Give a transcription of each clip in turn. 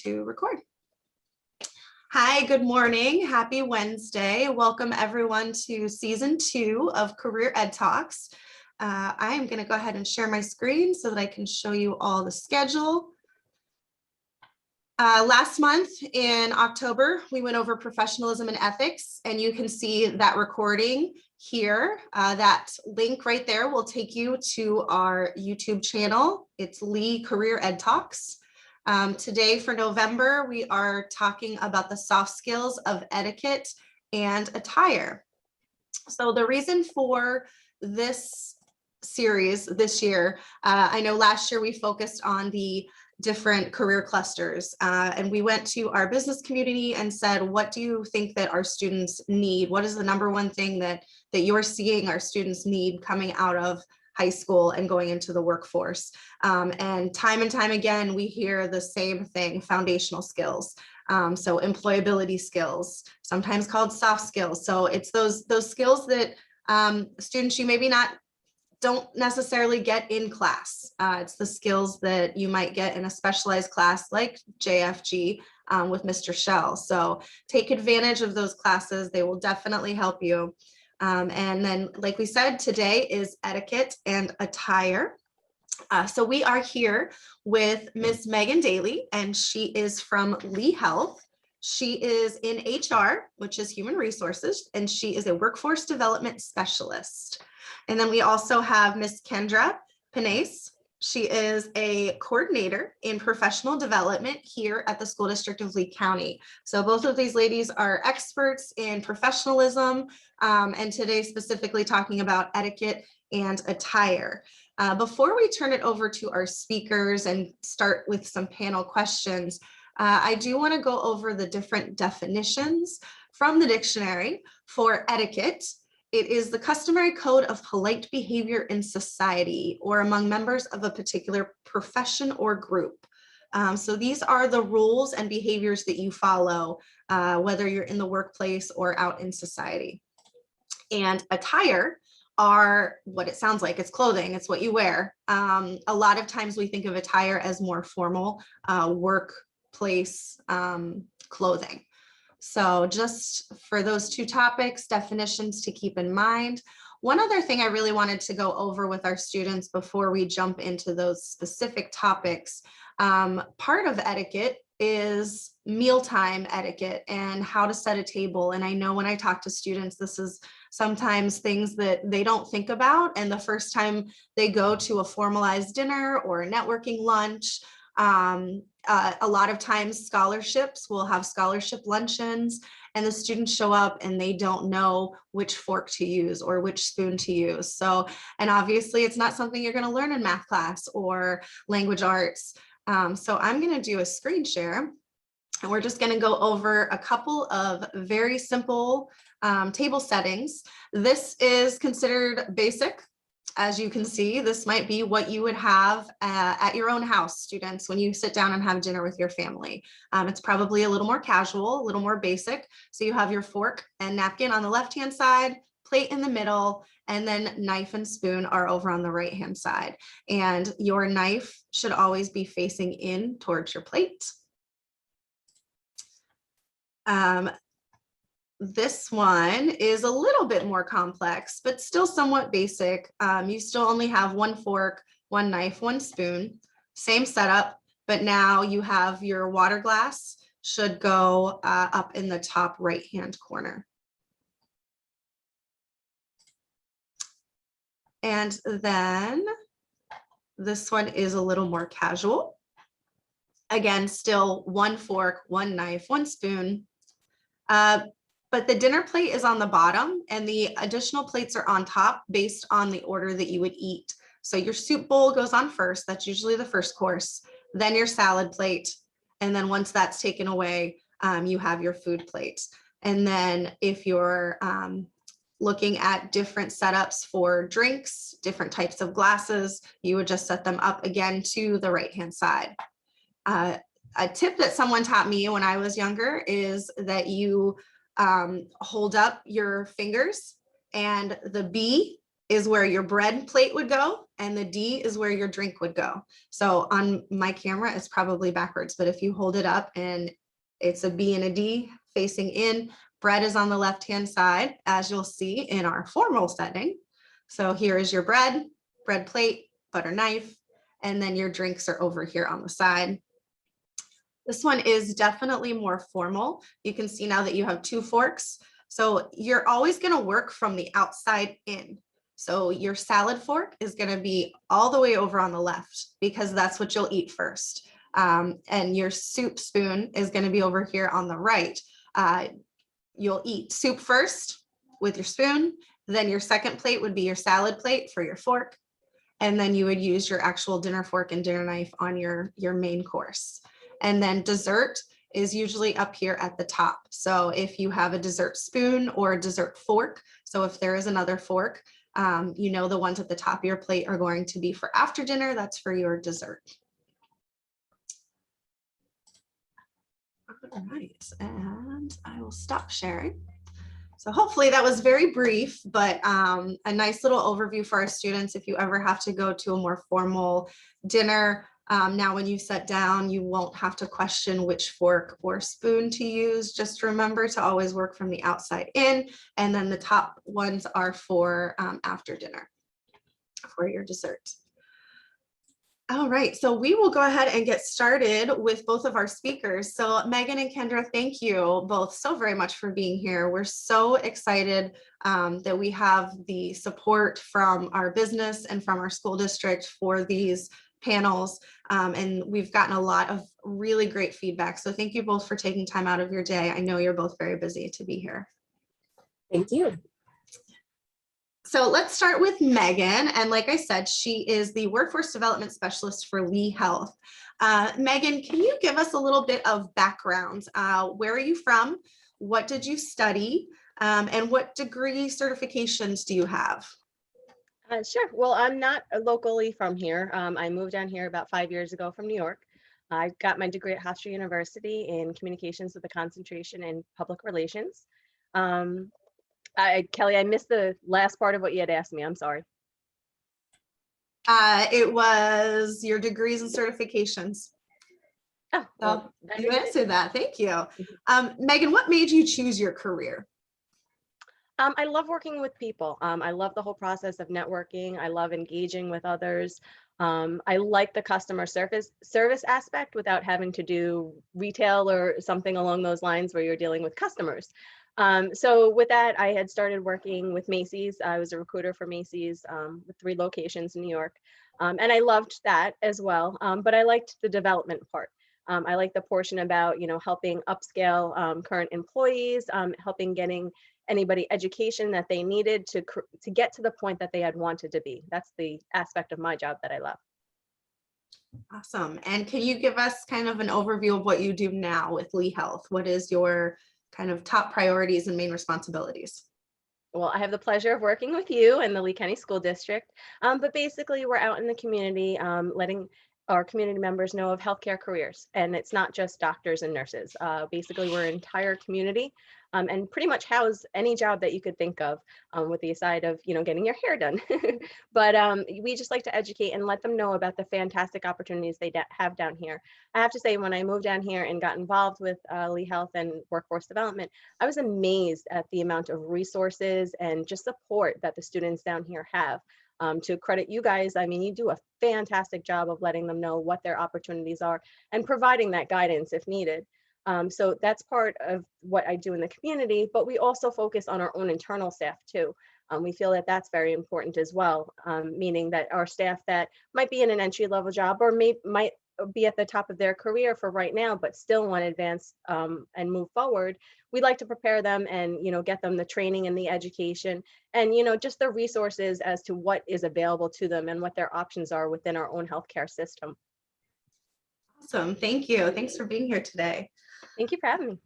to record. Hi, good morning. Happy Wednesday. Welcome everyone to season 2 of Career Ed Talks. I am going to go ahead and share my screen so that I can show you all the schedule. Last month in October, we went over professionalism and ethics, and you can see that recording here. That link right there will take you to our YouTube channel. It's Lee Career Ed Talks. Today for November, we are talking about the soft skills of etiquette and attire. So the reason for this series this year, I know last year we focused on the different career clusters, and we went to our business community and said, what do you think that our students need? What is the number one thing that you're seeing our students need coming out of high school and going into the workforce? And time again, we hear the same thing: foundational skills. So employability skills, sometimes called soft skills. So it's those skills that students you maybe don't necessarily get in class. It's the skills that you might get in a specialized class like JFG with Mr. Shell. So take advantage of those classes. They will definitely help you. And then, like we said, today is etiquette and attire. So we are here with Miss Meghan Daley, and she is from Lee Health. She is in HR, which is human resources, and she is a workforce development specialist. And then we also have Miss Kindra Pinnace. She is a coordinator in professional development here at the School District of Lee County. So both of these ladies are experts in professionalism, and today specifically talking about etiquette and attire. Before we turn it over to our speakers and start with some panel questions, I do want to go over the different definitions from the dictionary for etiquette. It is the customary code of polite behavior in society or among members of a particular profession or group. So these are the rules and behaviors that you follow, whether you're in the workplace or out in society. And attire are what it sounds like. It's clothing. It's what you wear. A lot of times we think of attire as more formal workplace clothing. So just for those two topics, definitions to keep in mind. One other thing I really wanted to go over with our students before we jump into those specific topics, part of etiquette is mealtime etiquette and how to set a table. And I know when I talk to students, this is sometimes things that they don't think about. And the first time they go to a formalized dinner or a networking lunch, a lot of times scholarships will have scholarship luncheons, and the students show up and they don't know which fork to use or which spoon to use. So, and obviously it's not something you're going to learn in math class or language arts. So I'm going to do a screen share, and we're just going to go over a couple of very simple table settings. This is considered basic. As you can see, this might be what you would have at your own house, students, when you sit down and have dinner with your family. It's probably a little more casual, a little more basic. So you have your fork and napkin on the left-hand side, plate in the middle, and then knife and spoon are over on the right-hand side. And your knife should always be facing in towards your plate. This one is a little bit more complex, but still somewhat basic. You still only have one fork, one knife, one spoon, same setup, but now you have your water glass should go up in the top right-hand corner. And then this one is a little more casual. Again, still one fork, one knife, one spoon. But the dinner plate is on the bottom and the additional plates are on top based on the order that you would eat. So your soup bowl goes on first. That's usually the first course, then your salad plate. And then once that's taken away, you have your food plate. And then if you're looking at different setups for drinks, different types of glasses, you would just set them up again to the right-hand side. A tip that someone taught me when I was younger is that you hold up your fingers, and the B is where your bread plate would go, and the D is where your drink would go. So on my camera, it's probably backwards, but if you hold it up and it's a B and a D facing in, bread is on the left-hand side, as you'll see in our formal setting. So here is your bread plate, butter knife, and then your drinks are over here on the side. This one is definitely more formal. You can see now that you have 2 forks. So you're always going to work from the outside in. So your salad fork is going to be all the way over on the left because that's what you'll eat first. And your soup spoon is going to be over here on the right. You'll eat soup first with your spoon. Then your second plate would be your salad plate for your fork. And then you would use your actual dinner fork and dinner knife on your main course. And then dessert is usually up here at the top. So if you have a dessert spoon or a dessert fork, so if there is another fork, you know the ones at the top of your plate are going to be for after dinner. That's for your dessert. All right, and I will stop sharing. So hopefully that was very brief, but a nice little overview for our students. If you ever have to go to a more formal dinner, now when you sit down, you won't have to question which fork or spoon to use. Just remember to always work from the outside in, and then the top ones are for after dinner for your dessert. All right, so we will go ahead and get started with both of our speakers. So Meghan and Kendra, thank you both so very much for being here. We're so excited that we have the support from our business and from our school district for these panels. And we've gotten a lot of really great feedback. So thank you both for taking time out of your day. I know you're both very busy to be here. Thank you. So let's start with Meghan. And like I said, she is the Workforce Development Specialist for Lee Health. Meghan, can you give us a little bit of background? Where are you from? What did you study? And what degree certifications do you have? Sure. Well, I'm not locally from here. I moved down here about 5 years ago from New York. I got my degree at Hofstra University in communications with a concentration in public relations. Kelly, I missed the last part of what you had asked me. I'm sorry. It was your degrees and certifications. Oh, well, you answered that. Thank you. Meghan, what made you choose your career? I love working with people. I love the whole process of networking. I love engaging with others. I like the customer service aspect without having to do retail or something along those lines where you're dealing with customers. So with that, I had started working with Macy's. I was a recruiter for Macy's with 3 locations in New York. And I loved that as well. But I liked the development part. I like the portion about, helping upscale current employees, helping getting anybody education that they needed to get to the point that they had wanted to be. That's the aspect of my job that I love. Awesome. And can you give us kind of an overview of what you do now with Lee Health? What is your kind of top priorities and main responsibilities? Well, I have the pleasure of working with you and the Lee County School District, but basically we're out in the community letting our community members know of healthcare careers, and it's not just doctors and nurses. Basically, we're an entire community and pretty much house any job that you could think of with the side of, getting your hair done. But we just like to educate and let them know about the fantastic opportunities they have down here. I have to say, when I moved down here and got involved with Lee Health and workforce development, I was amazed at the amount of resources and just support that the students down here have. To credit you guys, I mean, you do a fantastic job of letting them know what their opportunities are and providing that guidance if needed. So that's part of what I do in the community, but we also focus on our own internal staff too. We feel that that's very important as well, meaning that our staff that might be in an entry-level job or might be at the top of their career for right now, but still want to advance and move forward, we'd like to prepare them and, get them the training and the education and, just the resources as to what is available to them and what their options are within our own healthcare system. Awesome. Thank you. Thanks for being here today. Thank you for having me.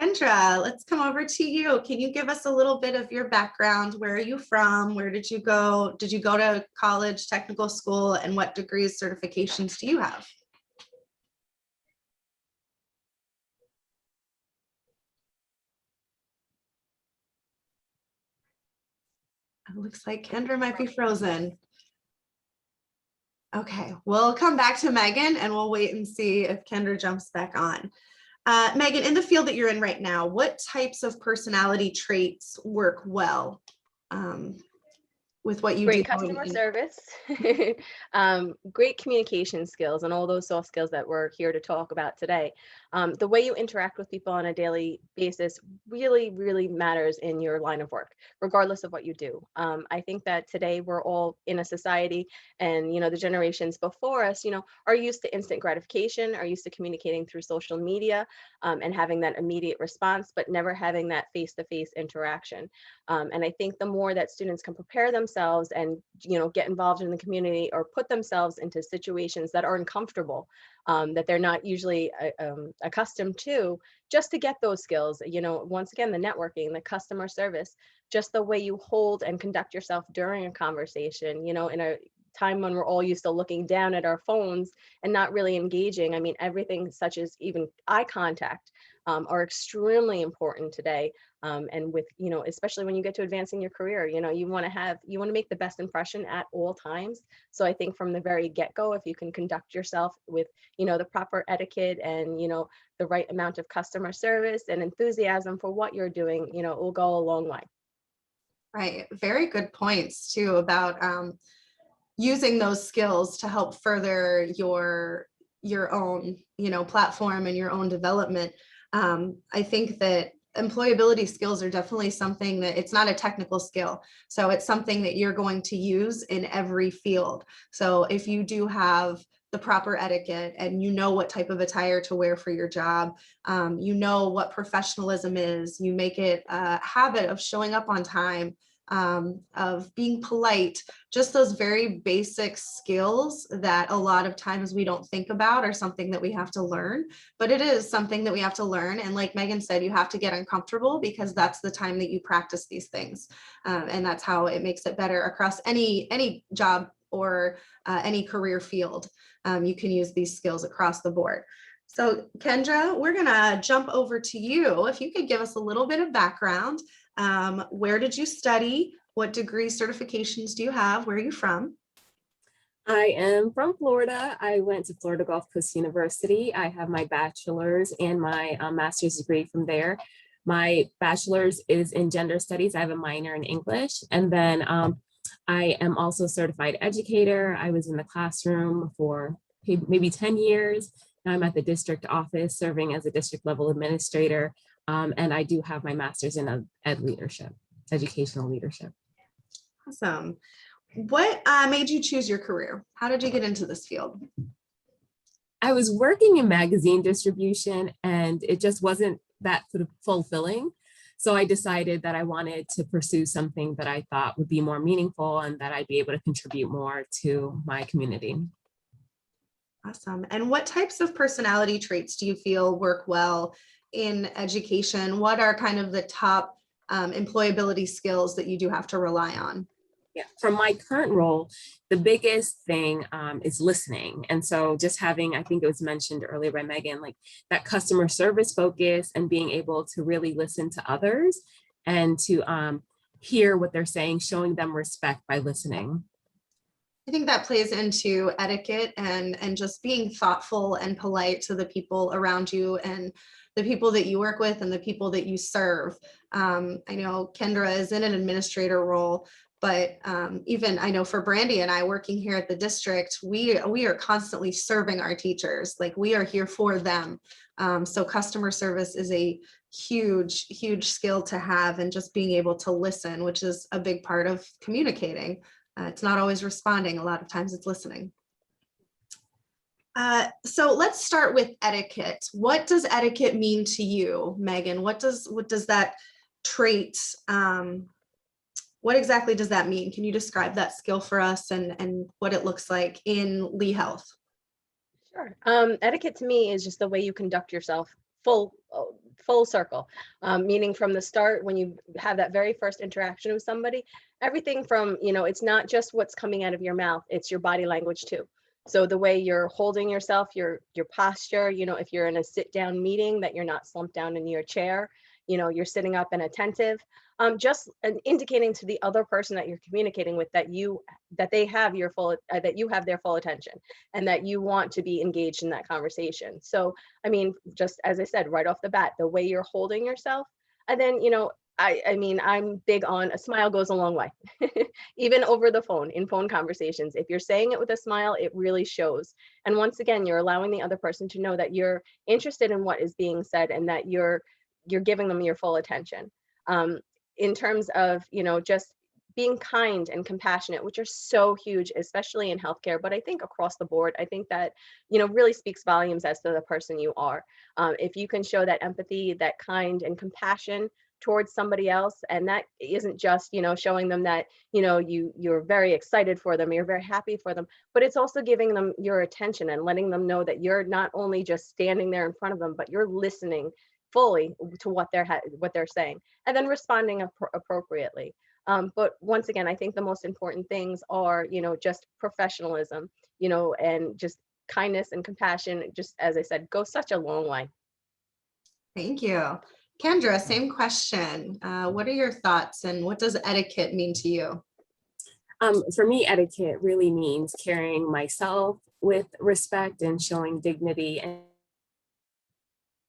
Kendra, let's come over to you. Can you give us a little bit of your background? Where are you from? Where did you go? Did you go to college, technical school, and what degrees, certifications do you have? looks like Kendra might be frozen. Okay, we'll come back to Meghan and we'll wait and see if Kendra jumps back on. Meghan, in the field that you're in right now, what types of personality traits work well with what you do? Great customer service, great communication skills, and all those soft skills that we're here to talk about today. The way you interact with people on a daily basis really, really matters in your line of work, regardless of what you do. I think that today we're all in a society, and the generations before us, are used to instant gratification, are used to communicating through social media, and having that immediate response, but never having that face-to-face interaction. And I think the more that students can prepare themselves and get involved in the community or put themselves into situations that are uncomfortable, that they're not usually accustomed to, just to get those skills, once again, the networking, the customer service, just the way you hold and conduct yourself during a conversation, in a time when we're all used to looking down at our phones and not really engaging. I mean, everything such as even eye contact are extremely important today. And with, especially when you get to advancing your career, you want to make the best impression at all times. So I think from the very get-go, if you can conduct yourself with, the proper etiquette and, the right amount of customer service and enthusiasm for what you're doing, it will go a long way. Right. Very good points too about using those skills to help further your own, platform and your own development. I think that employability skills are definitely something that it's not a technical skill. So it's something that you're going to use in every field. So if you do have the proper etiquette and what type of attire to wear for your job, what professionalism is, you make it a habit of showing up on time, of being polite, just those very basic skills that a lot of times we don't think about are something that we have to learn, but it is something that we have to learn. And like Meghan said, you have to get uncomfortable because that's the time that you practice these things. And that's how it makes it better across any job or any career field. You can use these skills across the board. So Kendra, we're gonna jump over to you. If you could give us a little bit of background. Where did you study? What degree certifications do you have? Where are you from? I am from Florida. I went to Florida Gulf Coast University. I have my bachelor's and my master's degree from there. My bachelor's is in gender studies. I have a minor in English. And then I am also a certified educator. I was in the classroom for maybe 10 years. Now I'm at the district office serving as a district level administrator. And I do have my master's in ed leadership, educational leadership. Awesome. What made you choose your career? How did you get into this field? I was working in magazine distribution and it just wasn't that fulfilling. So I decided that I wanted to pursue something that I thought would be more meaningful and that I'd be able to contribute more to my community. Awesome. And what types of personality traits do you feel work well in education? What are kind of the top employability skills that you do have to rely on? Yeah, from my current role, the biggest thing is listening. And so just having, I think it was mentioned earlier by Meghan, like that customer service focus and being able to really listen to others and to hear what they're saying, showing them respect by listening. I think that plays into etiquette and just being thoughtful and polite to the people around you and the people that you work with and the people that you serve. I know Kendra is in an administrator role, but even I know for Brandy and I working here at the district, we are constantly serving our teachers. Like we are here for them. So customer service is a huge skill to have, and just being able to listen, which is a big part of communicating. It's not always responding. A lot of times it's listening. So let's start with etiquette. What does etiquette mean to you, Meghan? What does that trait, what exactly does that mean? Can you describe that skill for us and what it looks like in Lee Health? Sure. Etiquette to me is just the way you conduct yourself full circle, meaning from the start, when you have that very first interaction with somebody, everything from, it's not just what's coming out of your mouth, it's your body language too. So the way you're holding yourself, your posture, if you're in a sit down meeting, that you're not slumped down in your chair, you're sitting up and attentive, just indicating to the other person that you're communicating with that you have their full attention and that you want to be engaged in that conversation. So, I mean, just as I said, right off the bat, the way you're holding yourself, and then, I mean, I'm big on a smile goes a long way, even over the phone, in phone conversations. If you're saying it with a smile, it really shows. And once again, you're allowing the other person to know that you're interested in what is being said and that you're giving them your full attention. In terms of, just being kind and compassionate, which are so huge, especially in healthcare, but I think across the board, I think that, really speaks volumes as to the person you are. If you can show that empathy, that kind and compassion towards somebody else, and that isn't just, showing them that, you're very excited for them, you're very happy for them, but it's also giving them your attention and letting them know that you're not only just standing there in front of them, but you're listening fully to what they're saying, and then responding appropriately. But once again, I think the most important things are, just professionalism, and just kindness and compassion, just as I said, go such a long way. Thank you. Kendra, same question. What are your thoughts and what does etiquette mean to you? For me, etiquette really means carrying myself with respect and showing dignity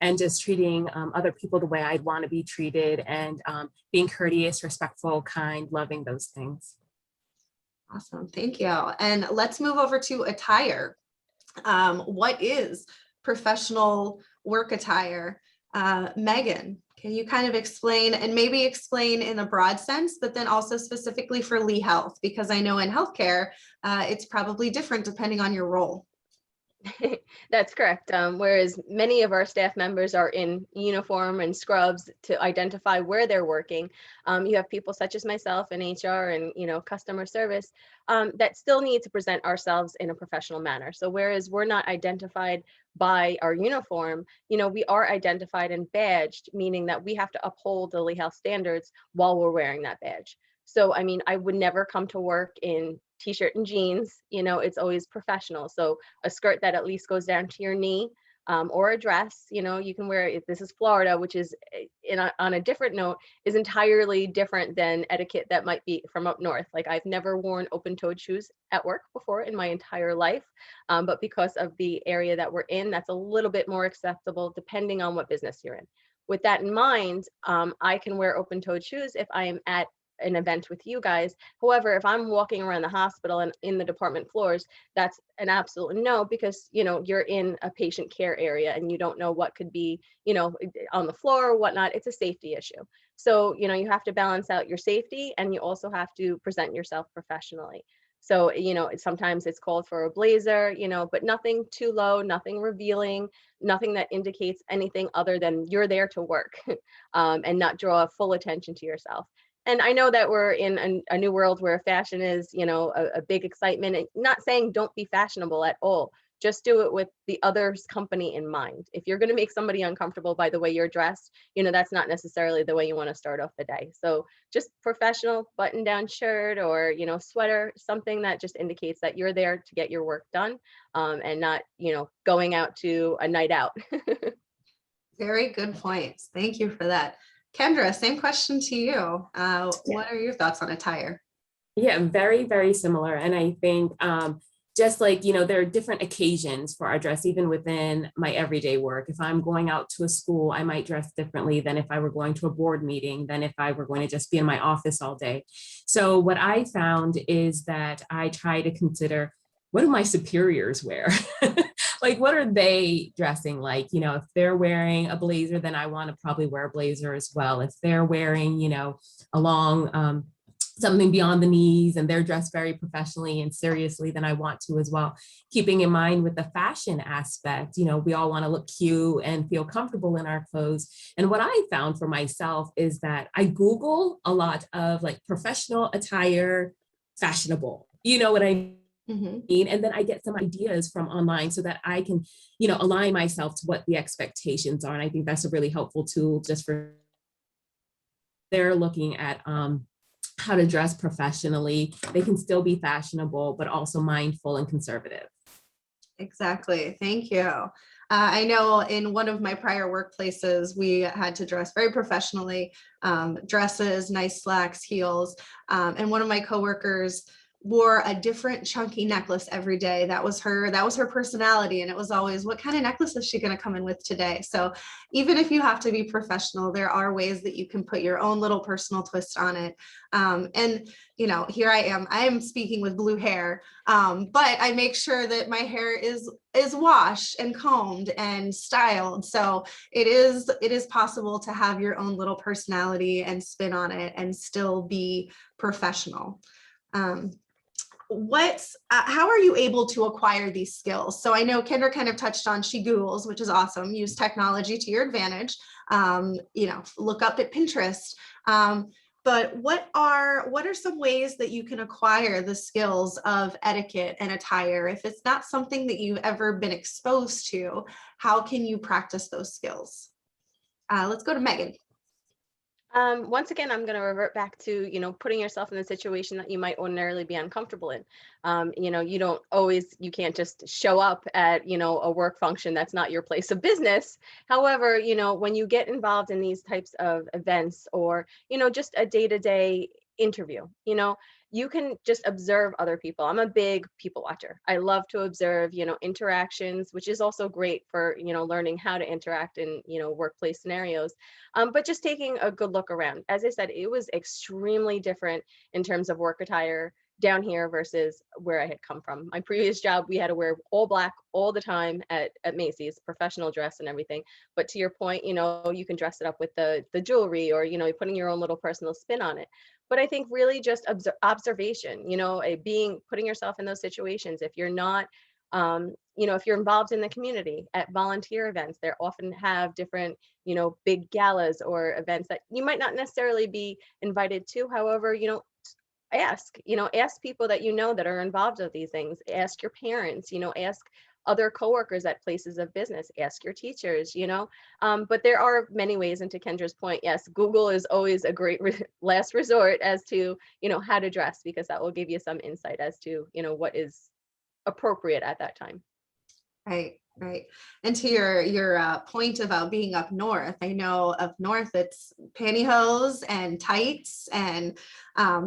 and just treating other people the way I'd want to be treated, and being courteous, respectful, kind, loving, those things. Awesome, thank you. And let's move over to attire. What is professional work attire? Meghan, can you kind of explain, and maybe explain in a broad sense, but then also specifically for Lee Health, because I know in healthcare, it's probably different depending on your role. That's correct. Whereas many of our staff members are in uniform and scrubs to identify where they're working, you have people such as myself in HR and customer service that still need to present ourselves in a professional manner. So whereas we're not identified by our uniform, we are identified and badged, meaning that we have to uphold the Lee Health standards while we're wearing that badge. So, I mean, I would never come to work in t-shirt and jeans, it's always professional. So a skirt that at least goes down to your knee, or a dress, you can wear, if this is Florida, which is on a different note, is entirely different than etiquette that might be from up north. Like I've never worn open-toed shoes at work before in my entire life. But because of the area that we're in, that's a little bit more acceptable depending on what business you're in. With that in mind, I can wear open-toed shoes if I am at an event with you guys. However, if I'm walking around the hospital and in the department floors, that's an absolute no, because you're in a patient care area and you don't know what could be on the floor or whatnot. It's a safety issue. So you have to balance out your safety, and you also have to present yourself professionally. So sometimes it's called for a blazer, but nothing too low, nothing revealing, nothing that indicates anything other than you're there to work, and not draw full attention to yourself. And I know that we're in a new world where fashion is, a big excitement. And not saying don't be fashionable at all. Just do it with the other's company in mind. If you're going to make somebody uncomfortable by the way you're dressed, that's not necessarily the way you want to start off the day. So just professional button-down shirt or, sweater, something that just indicates that you're there to get your work done, and not, going out to a night out. Very good points. Thank you for that. Kendra, same question to you. What are your thoughts on attire? Yeah, very, very similar. And I think just like, there are different occasions for our dress, even within my everyday work. If I'm going out to a school, I might dress differently than if I were going to a board meeting, than if I were going to just be in my office all day. So what I found is that I try to consider, what do my superiors wear? Like, what are they dressing like? If they're wearing a blazer, then I want to probably wear a blazer as well. If they're wearing, a long, something beyond the knees, and they're dressed very professionally and seriously, then I want to as well. Keeping in mind with the fashion aspect, we all want to look cute and feel comfortable in our clothes. And what I found for myself is that I Google a lot of like professional attire, fashionable, you know what I mean? Mm-hmm. And then I get some ideas from online so that I can, align myself to what the expectations are. And I think that's a really helpful tool just for they're looking at how to dress professionally. They can still be fashionable, but also mindful and conservative. Exactly. Thank you. I know in one of my prior workplaces, we had to dress very professionally, dresses, nice slacks, heels. And one of my coworkers wore a different chunky necklace every day. That was her personality. And it was always, what kind of necklace is she going to come in with today? So even if you have to be professional, there are ways that you can put your own little personal twist on it. And, you know, here I am speaking with blue hair, but I make sure that my hair is washed and combed and styled. So it is possible to have your own little personality and spin on it and still be professional. How are you able to acquire these skills? So I know Kendra kind of touched on, she Googles, which is awesome. Use technology to your advantage. You know, look up at Pinterest. But what are some ways that you can acquire the skills of etiquette and attire? If it's not something that you've ever been exposed to, how can you practice those skills? Let's go to Meghan. Once again, I'm going to revert back to, you know, putting yourself in the situation that you might ordinarily be uncomfortable in. You know, you can't just show up at, you know, a work function that's not your place of business. However, you know, when you get involved in these types of events or, you know, just a day-to-day interview, you know, you can just observe other people. I'm a big people watcher. I love to observe, you know, interactions, which is also great for, you know, learning how to interact in, you know, workplace scenarios. But just taking a good look around. As I said, it was extremely different in terms of work attire down here versus where I had come from. My previous job, we had to wear all black all the time at Macy's, professional dress and everything. But to your point, you know, you can dress it up with the jewelry or, you know, putting your own little personal spin on it. But I think really just observation, you know, putting yourself in those situations. If you're not, you know, if you're involved in the community at volunteer events, they often have different, you know, big galas or events that you might not necessarily be invited to. However, you know, ask people that you know that are involved with these things. Ask your parents, you know, ask other coworkers at places of business, ask your teachers, you know. But there are many ways, and to Kendra's point, yes, Google is always a great last resort as to, you know, how to dress, because that will give you some insight as to, you know, what is appropriate at that time. Right. And to your point about being up north, I know up north it's pantyhose and tights, and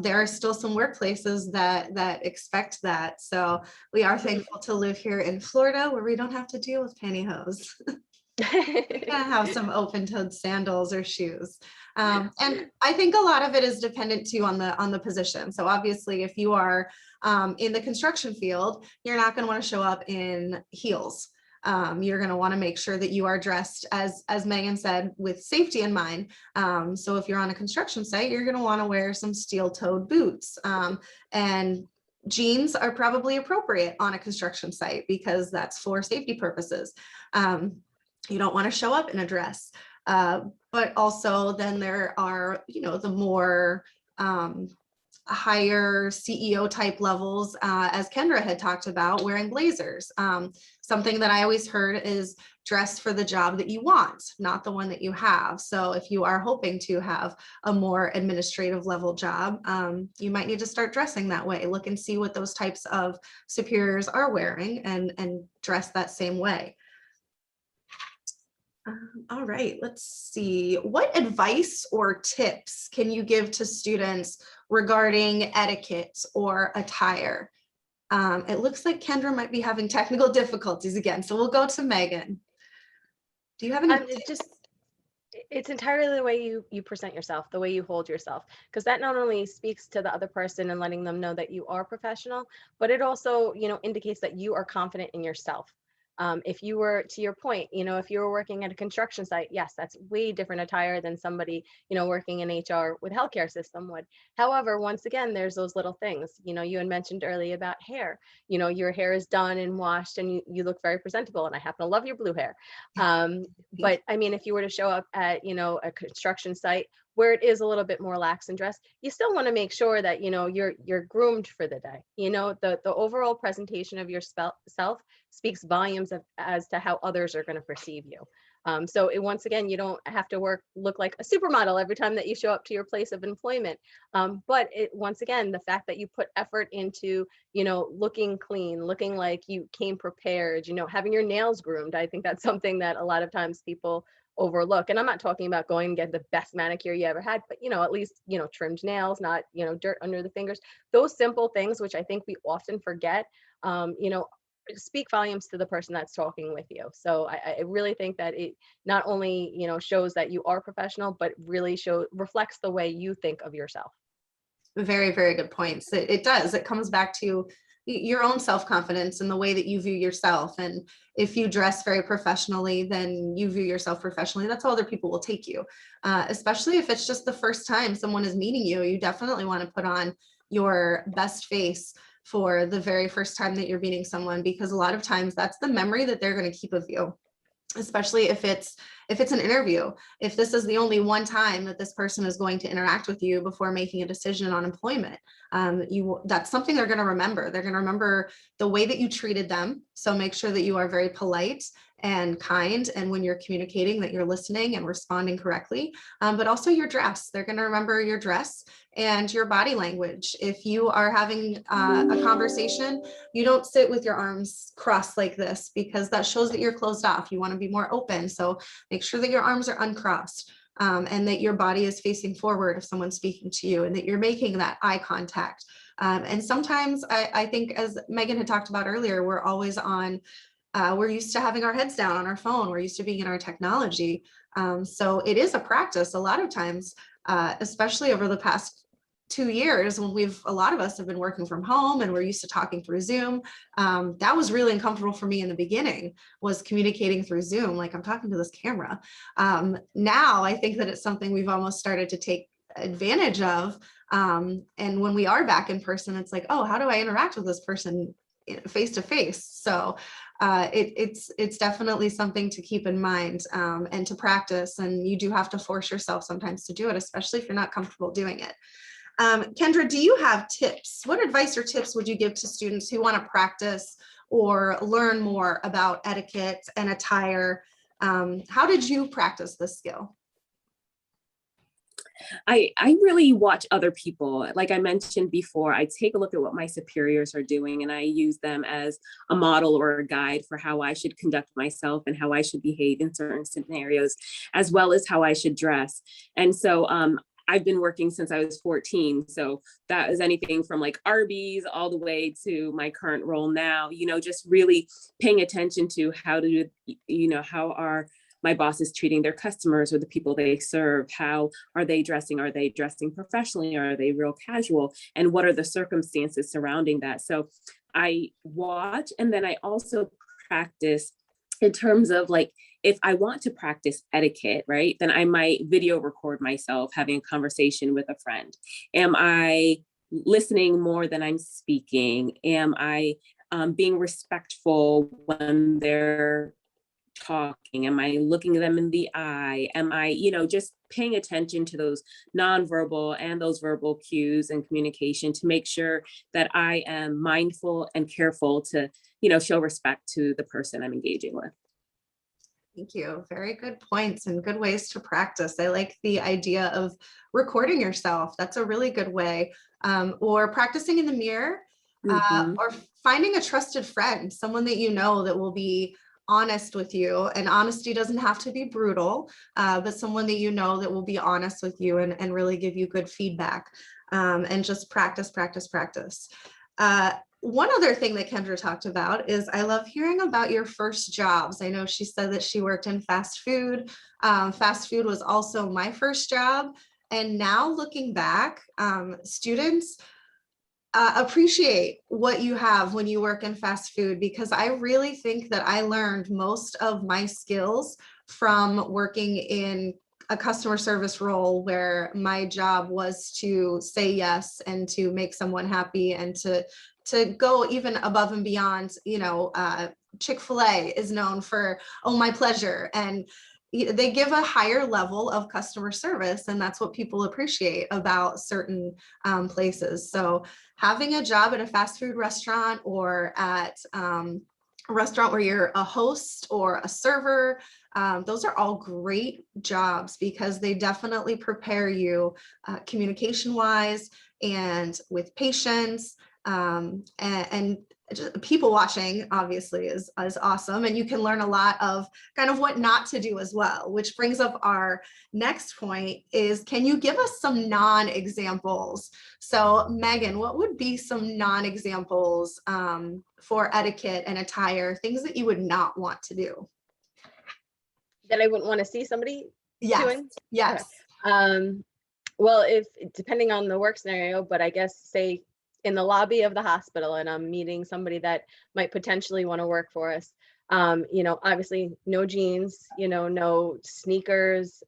there are still some workplaces that expect that. So we are thankful to live here in Florida where we don't have to deal with pantyhose. We're gonna have some open-toed sandals or shoes. And I think a lot of it is dependent too on the position. So obviously if you are in the construction field, you're not going to want to show up in heels. You're going to want to make sure that you are dressed, as Meghan said, with safety in mind. So if you're on a construction site, you're going to want to wear some steel-toed boots, and jeans are probably appropriate on a construction site because that's for safety purposes. You don't want to show up in a dress, but also then there are, you know, the more higher CEO type levels, as Kendra had talked about, wearing blazers. Something that I always heard is dress for the job that you want, not the one that you have. So if you are hoping to have a more administrative level job, you might need to start dressing that way. Look and see what those types of superiors are wearing and dress that same way. All right, let's see. What advice or tips can you give to students regarding etiquette or attire? It looks like Kendra might be having technical difficulties again, so we'll go to Meghan. Do you have any tips? It's entirely the way you present yourself, the way you hold yourself, because that not only speaks to the other person and letting them know that you are professional, but it also, you know, indicates that you are confident in yourself. If you were, to your point, you know, if you were working at a construction site, yes, that's way different attire than somebody, you know, working in HR with healthcare system would. However, once again, there's those little things, you know, you had mentioned earlier about hair, you know, your hair is done and washed and you look very presentable, and I happen to love your blue hair. But I mean, if you were to show up at, you know, a construction site where it is a little bit more lax in dress, you still want to make sure that, you know, you're groomed for the day. You know, the overall presentation of yourself speaks volumes as to how others are going to perceive you. Once again, you don't have to look like a supermodel every time that you show up to your place of employment. But once again, the fact that you put effort into, looking clean, looking like you came prepared, having your nails groomed. I think that's something that a lot of times people overlook. And I'm not talking about going and get the best manicure you ever had, but at least, trimmed nails, not, dirt under the fingers. Those simple things, which I think we often forget, speak volumes to the person that's talking with you. So I really think that it not only, shows that you are professional, but really reflects the way you think of yourself. Very, very good points. It does. It comes back to your own self-confidence and the way that you view yourself. And if you dress very professionally, then you view yourself professionally. That's how other people will take you, especially if it's just the first time someone is meeting you. You definitely want to put on your best face for the very first time that you're meeting someone, because a lot of times that's the memory that they're going to keep of you, especially if it's an interview. If this is the only one time that this person is going to interact with you before making a decision on employment, that's something they're going to remember. They're going to remember the way that you treated them. So make sure that you are very polite and kind, and when you're communicating, that you're listening and responding correctly, but also your dress. They're going to remember your dress and your body language. If you are having a conversation, you don't sit with your arms crossed like this, because that shows that you're closed off. You want to be more open. So make sure that your arms are uncrossed, and that your body is facing forward if someone's speaking to you, and that you're making that eye contact. And sometimes I think, as Meghan had talked about earlier, we're always on, we're used to having our heads down on our phone. We're used to being in our technology. So it is a practice a lot of times, especially over the past 2 years, when a lot of us have been working from home and we're used to talking through Zoom. That was really uncomfortable for me in the beginning, was communicating through Zoom, like I'm talking to this camera. Now I think that it's something we've almost started to take advantage of. And when we are back in person, it's like, oh, how do I interact with this person face to face? So it's definitely something to keep in mind, and to practice. And you do have to force yourself sometimes to do it, especially if you're not comfortable doing it. Kendra, do you have tips? What advice or tips would you give to students who want to practice or learn more about etiquette and attire? How did you practice this skill? I really watch other people. Like I mentioned before, I take a look at what my superiors are doing, and I use them as a model or a guide for how I should conduct myself and how I should behave in certain scenarios, as well as how I should dress. And so I've been working since I was 14. So that is anything from like Arby's all the way to my current role now, just really paying attention to how are my bosses treating their customers or the people they serve? How are they dressing? Are they dressing professionally? Or are they real casual? And what are the circumstances surrounding that? So I watch, and then I also practice in terms of like, if I want to practice etiquette, right, then I might video record myself having a conversation with a friend. Am I listening more than I'm speaking? Am I being respectful when they're talking? Am I looking them in the eye? Am I, just paying attention to those nonverbal and those verbal cues and communication to make sure that I am mindful and careful to, show respect to the person I'm engaging with. Thank you. Very good points and good ways to practice. I like the idea of recording yourself. That's a really good way. Or practicing in the mirror, or finding a trusted friend, someone that you know that will be honest with you. And honesty doesn't have to be brutal, but someone that you know that will be honest with you and really give you good feedback, and just practice. One other thing that Kendra talked about is, I love hearing about your first jobs. I know she said that she worked in fast food. Fast food was also my first job. And now looking back, students appreciate what you have when you work in fast food, because I really think that I learned most of my skills from working in a customer service role, where my job was to say yes and to make someone happy and to go even above and beyond. Chick-fil-A is known for, oh, my pleasure. And they give a higher level of customer service, and that's what people appreciate about certain places. So having a job at a fast food restaurant or at a restaurant where you're a host or a server. Those are all great jobs because they definitely prepare you communication wise and with patients, and just people watching obviously is awesome. And you can learn a lot of kind of what not to do as well, which brings up our next point is, can you give us some non-examples? So Megan, what would be some non-examples for etiquette and attire, things that you would not want to do? That I wouldn't want to see somebody Yes, doing? yes. Okay. Well, if depending on the work scenario, but I guess say in the lobby of the hospital and I'm meeting somebody that might potentially want to work for us, obviously no jeans, no sneakers,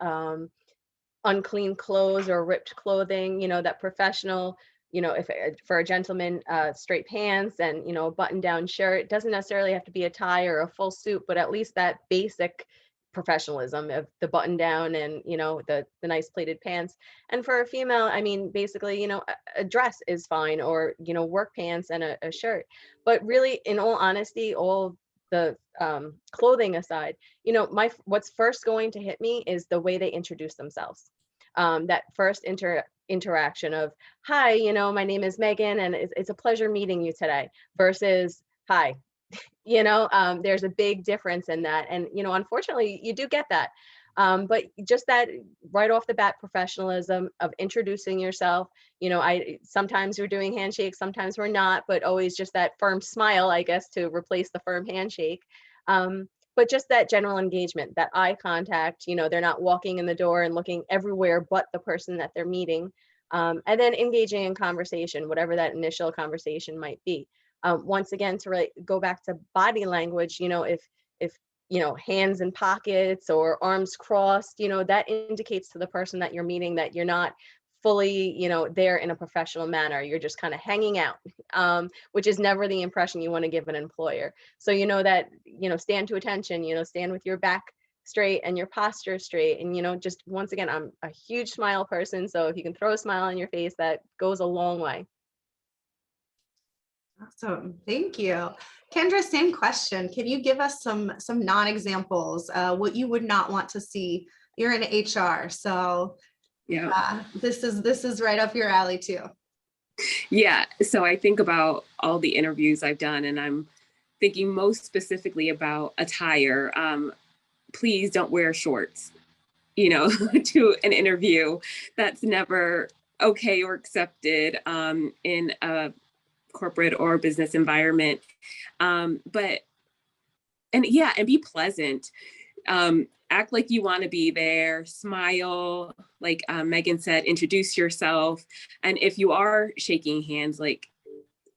unclean clothes or ripped clothing, that professional, if for a gentleman, straight pants and, a button down shirt. It doesn't necessarily have to be a tie or a full suit, but at least that basic professionalism of the button down and, the nice pleated pants. And for a female, I mean, basically, a dress is fine, or, work pants and a shirt. But really, in all honesty, all the clothing aside, what's first going to hit me is the way they introduce themselves. That first interaction of, hi, my name is Megan and it's a pleasure meeting you today, versus hi. There's a big difference in that. And, unfortunately, you do get that. But just that right off the bat professionalism of introducing yourself, sometimes we're doing handshakes, sometimes we're not, but always just that firm smile, I guess, to replace the firm handshake. But just that general engagement, that eye contact, they're not walking in the door and looking everywhere but the person that they're meeting. And then engaging in conversation, whatever that initial conversation might be. Once again, to really go back to body language, if hands in pockets or arms crossed, that indicates to the person that you're meeting that you're not fully, there in a professional manner. You're just kind of hanging out, which is never the impression you want to give an employer. So, that, stand to attention, stand with your back straight and your posture straight. And, just once again, I'm a huge smile person. So if you can throw a smile on your face, that goes a long way. Awesome, thank you. Kendra, same question. Can you give us some non-examples, what you would not want to see? You're in HR, so yeah, this is right up your alley too. Yeah, so I think about all the interviews I've done, and I'm thinking most specifically about attire. Please don't wear shorts, to an interview. That's never okay or accepted in a corporate or business environment. And be pleasant. Act like you want to be there, smile, like Megan said, introduce yourself. And if you are shaking hands, like,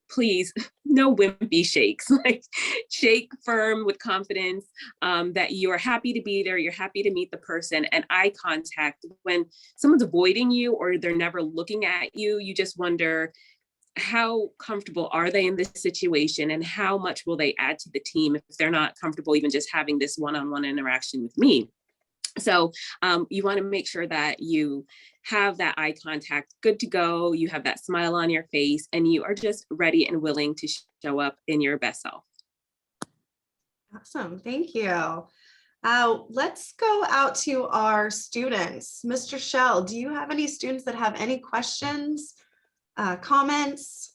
please, no wimpy shakes, like shake firm with confidence, that you are happy to be there, you're happy to meet the person. And eye contact, when someone's avoiding you or they're never looking at you, you just wonder, how comfortable are they in this situation, and how much will they add to the team if they're not comfortable even just having this one-on-one interaction with me? So you want to make sure that you have that eye contact good to go, you have that smile on your face, and you are just ready and willing to show up in your best self. Awesome, thank you. Let's go out to our students. Mr. Shell, do you have any students that have any questions, comments?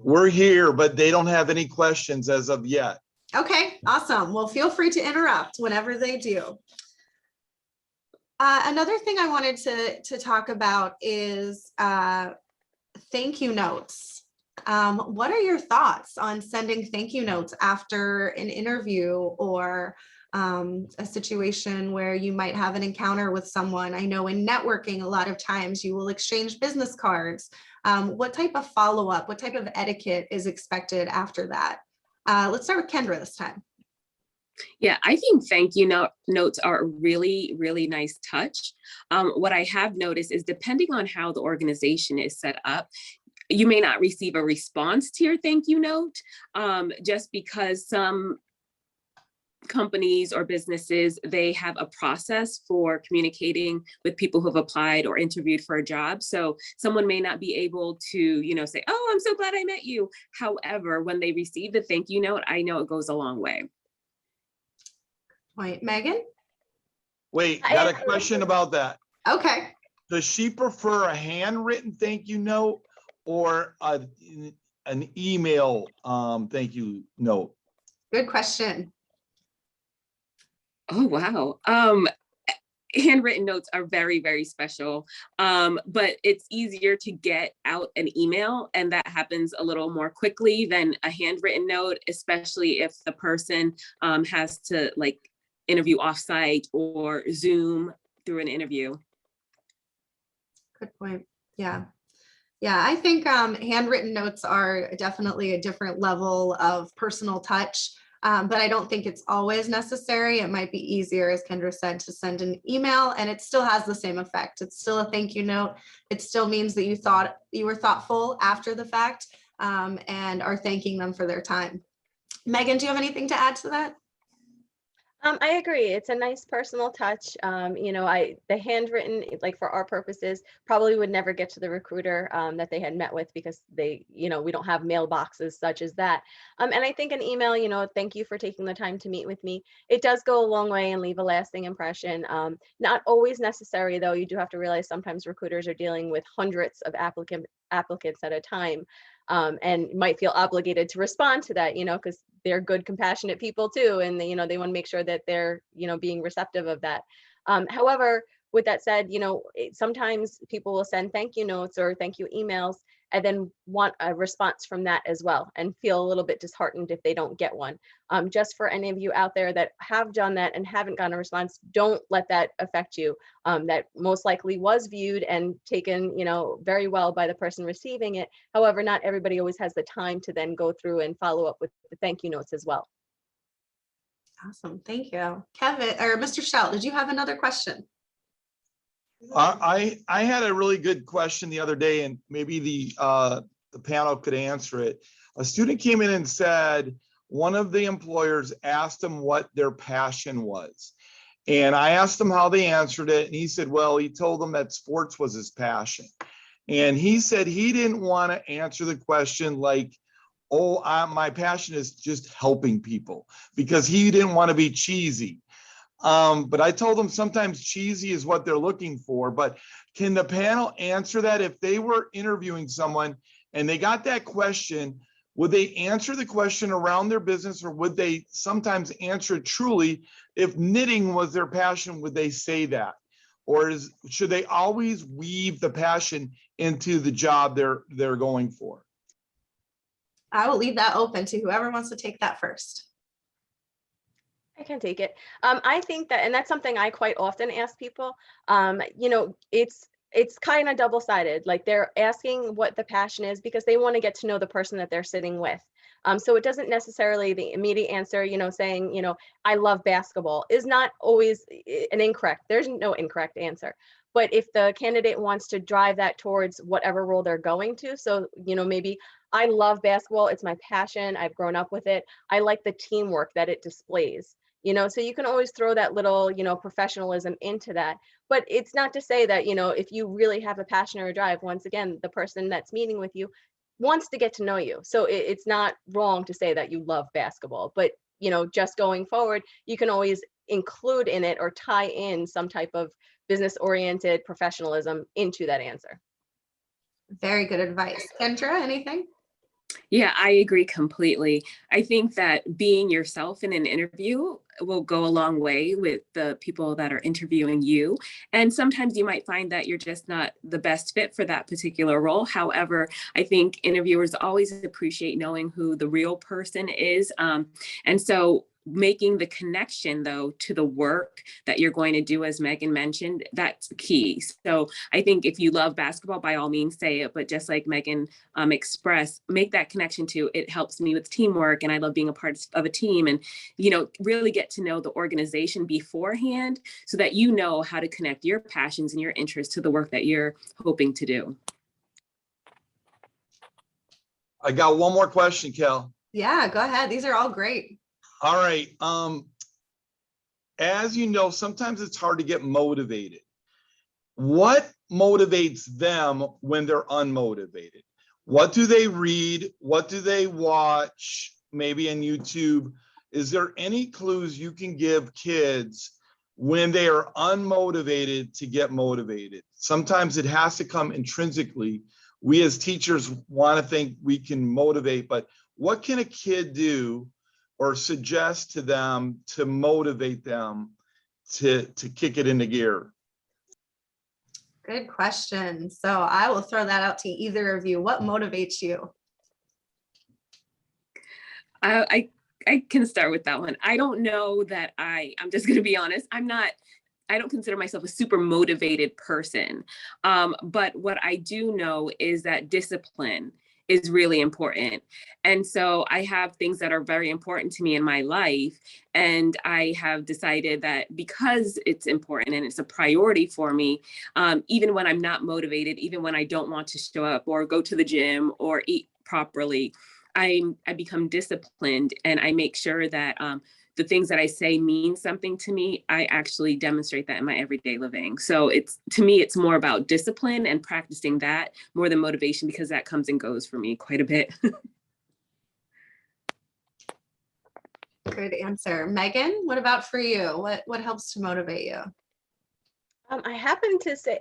We're here, but they don't have any questions as of yet. Okay, awesome. Well, feel free to interrupt whenever they do. Another thing I wanted to talk about is thank you notes. What are your thoughts on sending thank you notes after an interview or a situation where you might have an encounter with someone? I know in networking, a lot of times you will exchange business cards. What type of follow-up, what type of etiquette is expected after that? Let's start with Kendra this time. Yeah, I think thank you notes are a really, really nice touch. What I have noticed is, depending on how the organization is set up, you may not receive a response to your thank you note, just because some companies or businesses, they have a process for communicating with people who have applied or interviewed for a job. So someone may not be able to, say, oh, I'm so glad I met you. However, when they receive the thank you note, I know it goes a long way. Point. Megan? Wait, got a question about that. Okay. Does she prefer a handwritten thank you note or an email thank you note? Good question. Oh, wow. Handwritten notes are very, very special, but it's easier to get out an email, and that happens a little more quickly than a handwritten note, especially if the person has to interview offsite or Zoom through an interview. Good point. Yeah. Yeah, I think handwritten notes are definitely a different level of personal touch, but I don't think it's always necessary. It might be easier, as Kendra said, to send an email, and it still has the same effect. It's still a thank you note. It still means that you were thoughtful after the fact and are thanking them for their time. Megan, do you have anything to add to that? I agree. It's a nice personal touch. The handwritten, like for our purposes, probably would never get to the recruiter that they had met with because we don't have mailboxes such as that. And I think an email, thank you for taking the time to meet with me. It does go a long way and leave a lasting impression. Not always necessary, though. You do have to realize sometimes recruiters are dealing with hundreds of applicants at a time. And might feel obligated to respond to that, because they're good, compassionate people too. And they want to make sure that they're, being receptive of that. However, with that said, sometimes people will send thank you notes or thank you emails and then want a response from that as well and feel a little bit disheartened if they don't get one. Just for any of you out there that have done that and haven't gotten a response, don't let that affect you. That most likely was viewed and taken, very well by the person receiving it. However, not everybody always has the time to then go through and follow up with the thank you notes as well. Awesome. Thank you. Kevin or Mr. Schell, did you have another question? I had a really good question the other day, and maybe the panel could answer it. A student came in and said one of the employers asked them what their passion was. And I asked him how they answered it. And he said, well, he told them that sports was his passion. And he said he didn't want to answer the question like, oh, my passion is just helping people, because he didn't want to be cheesy. But I told them sometimes cheesy is what they're looking for. But can the panel answer that? If they were interviewing someone and they got that question, would they answer the question around their business, or would they sometimes answer it truly? If knitting was their passion, would they say that? Or should they always weave the passion into the job they're going for? I will leave that open to whoever wants to take that first. I can take it. I think that, and that's something I quite often ask people, it's kind of double-sided. Like, they're asking what the passion is because they want to get to know the person that they're sitting with. So it doesn't necessarily, the immediate answer, saying, I love basketball is not always an incorrect. There's no incorrect answer. But if the candidate wants to drive that towards whatever role they're going to, so, maybe I love basketball, it's my passion, I've grown up with it, I like the teamwork that it displays. So you can always throw that little, professionalism into that. But it's not to say that, if you really have a passion or a drive, once again, the person that's meeting with you wants to get to know you. So it's not wrong to say that you love basketball, but, just going forward, you can always include in it or tie in some type of business-oriented professionalism into that answer. Very good advice. Kendra, anything? Yeah, I agree completely. I think that being yourself in an interview will go a long way with the people that are interviewing you. And sometimes you might find that you're just not the best fit for that particular role. However, I think interviewers always appreciate knowing who the real person is. And so making the connection, though, to the work that you're going to do, as Megan mentioned, that's key. So I think if you love basketball, by all means say it, but just like Megan expressed, make that connection to it helps me with teamwork and I love being a part of a team, and, really get to know the organization beforehand so that you know how to connect your passions and your interests to the work that you're hoping to do. I got one more question, Kel. Yeah, go ahead. These are all great. All right. as you know, sometimes it's hard to get motivated. What motivates them when they're unmotivated? What do they read? What do they watch? Maybe on YouTube. Is there any clues you can give kids when they are unmotivated to get motivated? Sometimes it has to come intrinsically. We as teachers want to think we can motivate, but what can a kid do or suggest to them to motivate them to kick it into gear? Good question. So I will throw that out to either of you. What motivates you? I can start with that one. I don't know that I'm just going to be honest. I don't consider myself a super motivated person. But what I do know is that discipline is really important. And so I have things that are very important to me in my life. And I have decided that because it's important and it's a priority for me, even when I'm not motivated, even when I don't want to show up or go to the gym or eat properly, I become disciplined, and I make sure that the things that I say mean something to me. I actually demonstrate that in my everyday living. So to me, it's more about discipline and practicing that more than motivation, because that comes and goes for me quite a bit. Good answer. Megan, what about for you? What helps to motivate you? I happen to say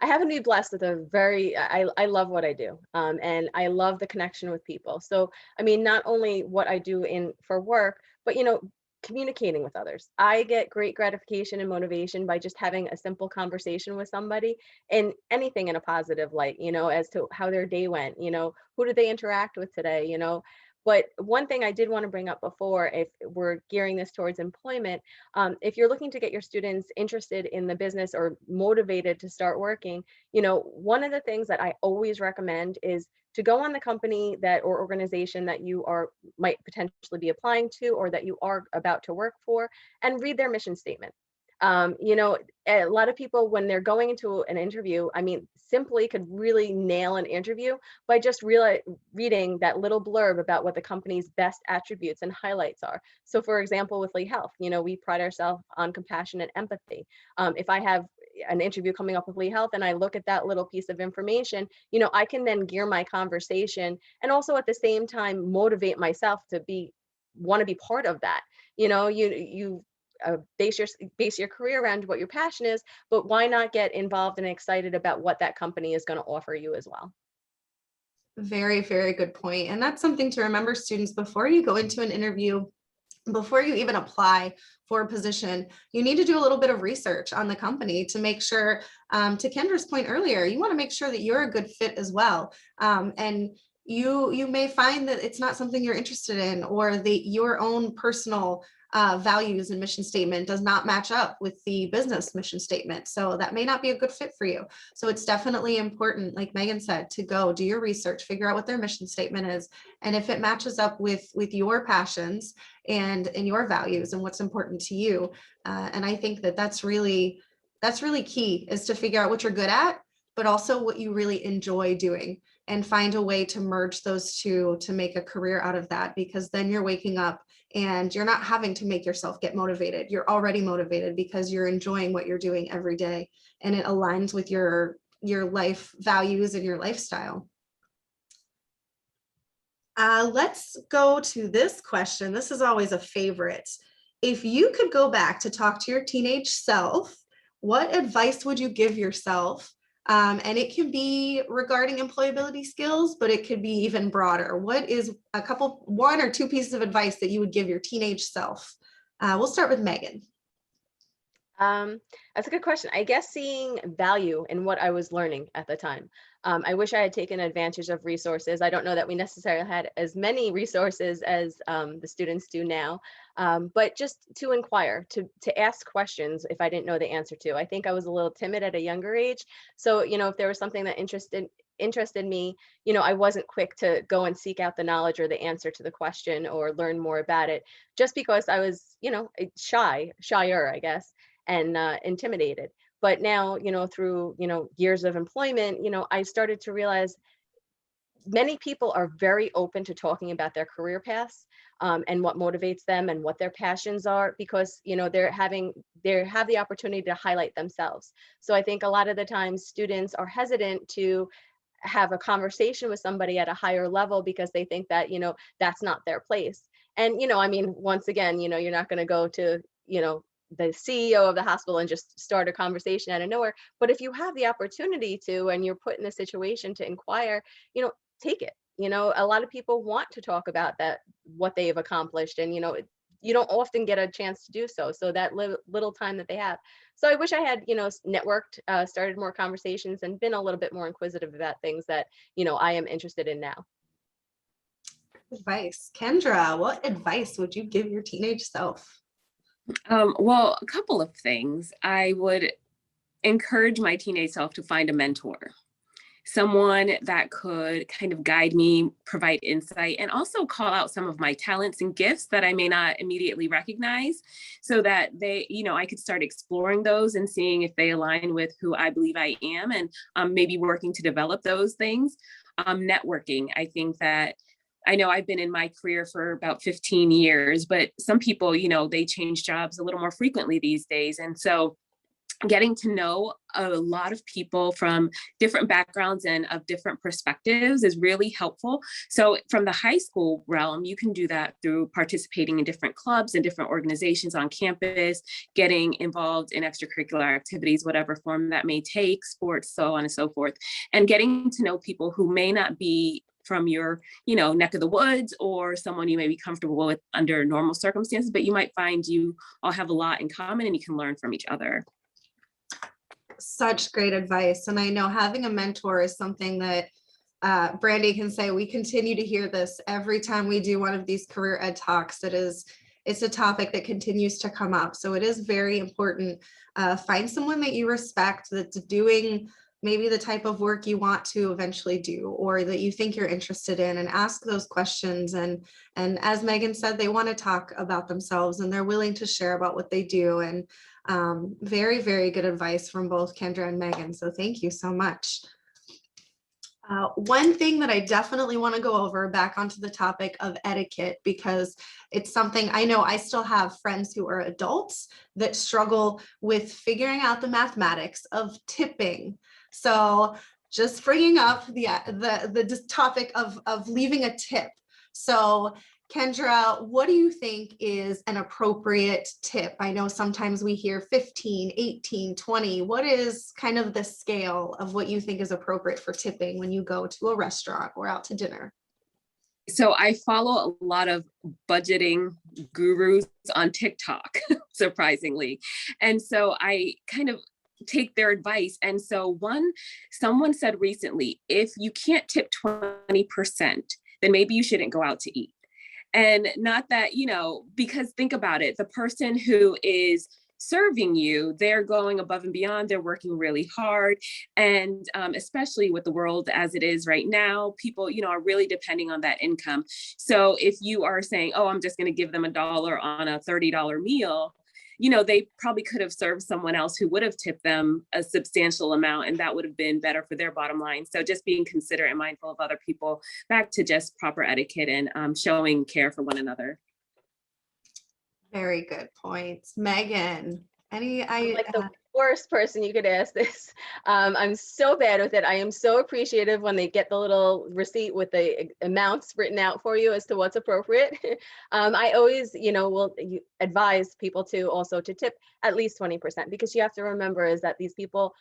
I happen to be blessed with I love what I do, and I love the connection with people. So I mean, not only what I do for work, but communicating with others. I get great gratification and motivation by just having a simple conversation with somebody, and anything in a positive light, as to how their day went, who did they interact with today, But one thing I did want to bring up before, if we're gearing this towards employment, if you're looking to get your students interested in the business or motivated to start working, one of the things that I always recommend is to go on the company or organization that you might potentially be applying to, or that you are about to work for, and read their mission statement. A lot of people, when they're going into an interview, simply could really nail an interview by just reading that little blurb about what the company's best attributes and highlights are. So for example, with Lee Health, we pride ourselves on compassion and empathy. If I have an interview coming up with Lee Health and I look at that little piece of information, I can then gear my conversation, and also at the same time motivate myself to want to be part of that. You base your career around what your passion is, but why not get involved and excited about what that company is going to offer you as well? Very, very good point. And that's something to remember, students, before you go into an interview, before you even apply for a position, you need to do a little bit of research on the company to make sure, to Kendra's point earlier, you want to make sure that you're a good fit as well. And you may find that it's not something you're interested in, or your own personal values and mission statement does not match up with the business mission statement. So that may not be a good fit for you. So it's definitely important, like Megan said, to go do your research, figure out what their mission statement is. And if it matches up with your passions and your values and what's important to you. And I think that's really key, is to figure out what you're good at, but also what you really enjoy doing, and find a way to merge those two to make a career out of that, because then you're waking up and you're not having to make yourself get motivated. You're already motivated because you're enjoying what you're doing every day, and it aligns with your life values and your lifestyle. Let's go to this question. This is always a favorite. If you could go back to talk to your teenage self, what advice would you give yourself? And it can be regarding employability skills, but it could be even broader. What is one or two pieces of advice that you would give your teenage self? We'll start with Megan. That's a good question. I guess seeing value in what I was learning at the time. I wish I had taken advantage of resources. I don't know that we necessarily had as many resources as the students do now, but just to inquire, to ask questions if I didn't know the answer to. I think I was a little timid at a younger age. So, if there was something that interested me, I wasn't quick to go and seek out the knowledge or the answer to the question or learn more about it, just because I was, shyer, I guess, and intimidated. But now, through, years of employment, I started to realize many people are very open to talking about their career paths, and what motivates them and what their passions are, because they have the opportunity to highlight themselves. So I think a lot of the times students are hesitant to have a conversation with somebody at a higher level because they think that that's not their place. And I mean, once again, you're not going to go to the CEO of the hospital and just start a conversation out of nowhere. But if you have the opportunity to, and you're put in a situation to inquire, take it. A lot of people want to talk about that, what they've accomplished, and you don't often get a chance to do so. So that little time that they have. So I wish I had, networked, started more conversations, and been a little bit more inquisitive about things that, I am interested in now. Advice. Kendra, what advice would you give your teenage self? Well, a couple of things. I would encourage my teenage self to find a mentor, someone that could kind of guide me, provide insight, and also call out some of my talents and gifts that I may not immediately recognize, so that I could start exploring those and seeing if they align with who I believe I am, and maybe working to develop those things. Networking. I think that I know I've been in my career for about 15 years, but some people, they change jobs a little more frequently these days. And so getting to know a lot of people from different backgrounds and of different perspectives is really helpful. So from the high school realm, you can do that through participating in different clubs and different organizations on campus, getting involved in extracurricular activities, whatever form that may take, sports, so on and so forth, and getting to know people who may not be from your, neck of the woods, or someone you may be comfortable with under normal circumstances, but you might find you all have a lot in common and you can learn from each other. Such great advice. And I know having a mentor is something that Brandy can say. We continue to hear this every time we do one of these career ed talks. It's a topic that continues to come up. So it is very important. Find someone that you respect, that's doing maybe the type of work you want to eventually do, or that you think you're interested in, and ask those questions. And as Meghan said, they want to talk about themselves and they're willing to share about what they do. And very, very good advice from both Kendra and Meghan. So thank you so much. One thing that I definitely want to go over, back onto the topic of etiquette, because it's something I know I still have friends who are adults that struggle with figuring out the mathematics of tipping. So just bringing up the topic of leaving a tip. So Kendra, what do you think is an appropriate tip? I know sometimes we hear 15, 18, 20. What is kind of the scale of what you think is appropriate for tipping when you go to a restaurant or out to dinner? So I follow a lot of budgeting gurus on TikTok, surprisingly. And so I kind of take their advice. And so someone said recently, if you can't tip 20%, then maybe you shouldn't go out to eat. And not that, because think about it, the person who is serving you, they're going above and beyond, they're working really hard. And especially with the world as it is right now, people, are really depending on that income. So if you are saying, oh, I'm just going to give them $1 on a $30 meal, they probably could have served someone else who would have tipped them a substantial amount, and that would have been better for their bottom line. So just being considerate and mindful of other people, back to just proper etiquette and showing care for one another. Very good points. Meghan, I'm like the worst person you could ask this. I'm so bad with it. I am so appreciative when they get the little receipt with the amounts written out for you as to what's appropriate. I always, will advise people to also to tip at least 20%, because you have to remember is that these people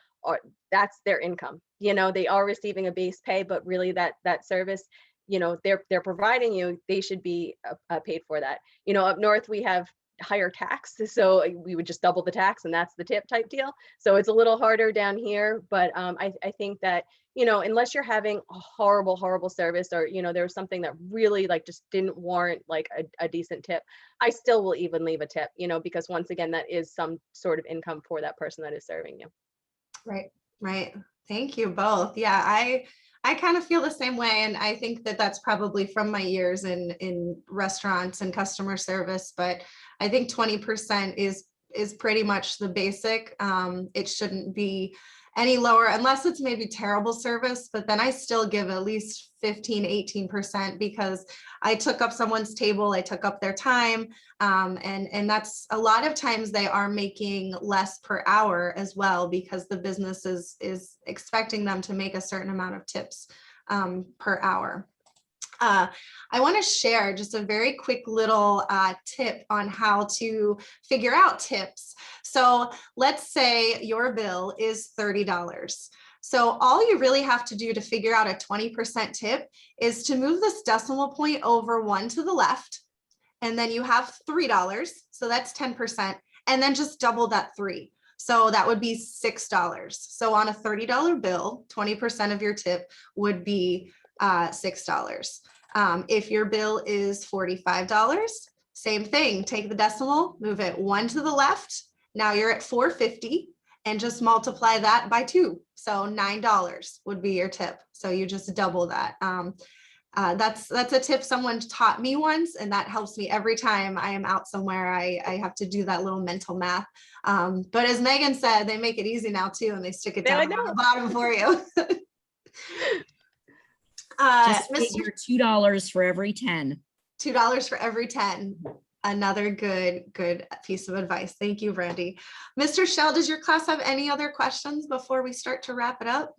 that's their income. They are receiving a base pay, but really that service, they're providing you, they should be paid for that. Up north we have higher tax, so we would just double the tax and that's the tip type deal. So it's a little harder down here, but I think that unless you're having a horrible service, or there was something that really just didn't warrant a decent tip, I still will even leave a tip, because once again, that is some sort of income for that person that is serving you. Right. Thank you both. Yeah, I kind of feel the same way. And I think that that's probably from my years in restaurants and customer service, but I think 20% is pretty much the basic. It shouldn't be any lower, unless it's maybe terrible service, but then I still give at least 15, 18% because I took up someone's table, I took up their time. And that's a lot of times they are making less per hour as well, because the business is expecting them to make a certain amount of tips per hour. I want to share just a very quick little tip on how to figure out tips. So let's say your bill is $30. So all you really have to do to figure out a 20% tip is to move this decimal point over one to the left, and then you have $3. So that's 10%, and then just double that 3. So that would be $6. So on a $30 bill, 20% of your tip would be $6. If your bill is $45, same thing, take the decimal, move it one to the left. Now you're at $4.50, and just multiply that by 2. So $9 would be your tip. So you just double that. That's a tip someone taught me once, and that helps me every time I am out somewhere. I have to do that little mental math. But as Meghan said, they make it easy now too, and they stick it down on the bottom for you. Just figure $2 for every 10. $2 for every 10. Another good piece of advice. Thank you, Brandy. Mr. Shell, does your class have any other questions before we start to wrap it up?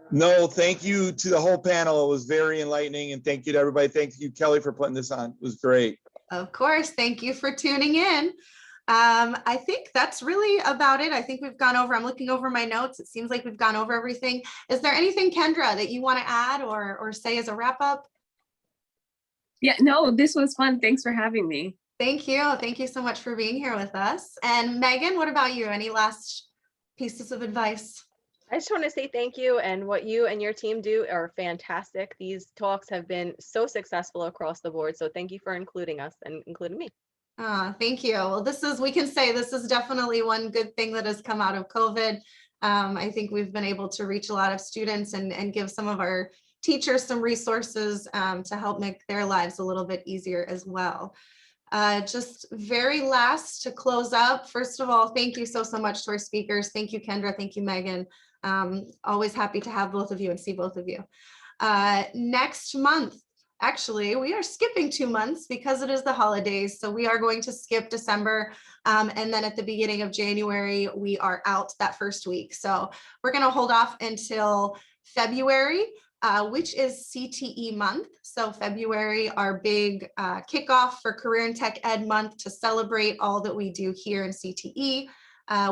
No, thank you to the whole panel. It was very enlightening, and thank you to everybody. Thank you, Kelly, for putting this on. It was great. Of course. Thank you for tuning in. I think that's really about it. I think we've gone over, I'm looking over my notes. It seems like we've gone over everything. Is there anything, Kendra, that you want to add or say as a wrap up? Yeah, no, this was fun. Thanks for having me. Thank you. Thank you so much for being here with us. And Meghan, what about you? Any last pieces of advice? I just want to say thank you, and what you and your team do are fantastic. These talks have been so successful across the board. So thank you for including us and including me. Thank you. Well, we can say this is definitely one good thing that has come out of COVID. I think we've been able to reach a lot of students and give some of our teachers some resources to help make their lives a little bit easier as well. Just very last to close up. First of all, thank you so much to our speakers. Thank you, Kendra. Thank you, Meghan. Always happy to have both of you and see both of you. Next month, actually, we are skipping 2 months because it is the holidays. So we are going to skip December. And then at the beginning of January, we are out that first week. So we're going to hold off until February, which is CTE month. So February, our big kickoff for Career and Tech Ed month to celebrate all that we do here in CTE.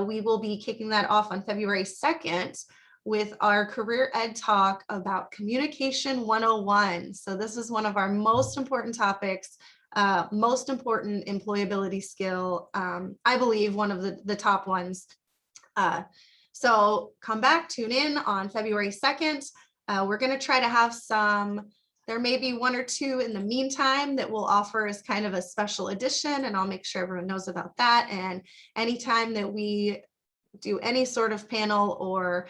We will be kicking that off on February 2nd with our Career Ed talk about Communication 101. So this is one of our most important topics, most important employability skill, I believe one of the top ones. So come back, tune in on February 2nd. We're going to try to have there may be 1 or 2 in the meantime that we'll offer as kind of a special edition, and I'll make sure everyone knows about that. And anytime that we do any sort of panel or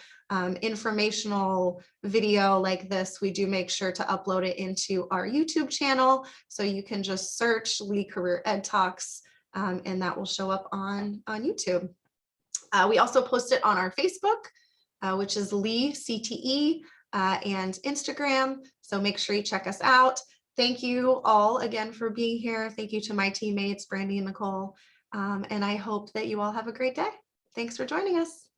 informational video like this, we do make sure to upload it into our YouTube channel. So you can just search Lee Career Ed Talks and that will show up on YouTube. We also post it on our Facebook, which is Lee CTE, and Instagram. So make sure you check us out. Thank you all again for being here. Thank you to my teammates, Brandy and Nicole. And I hope that you all have a great day. Thanks for joining us.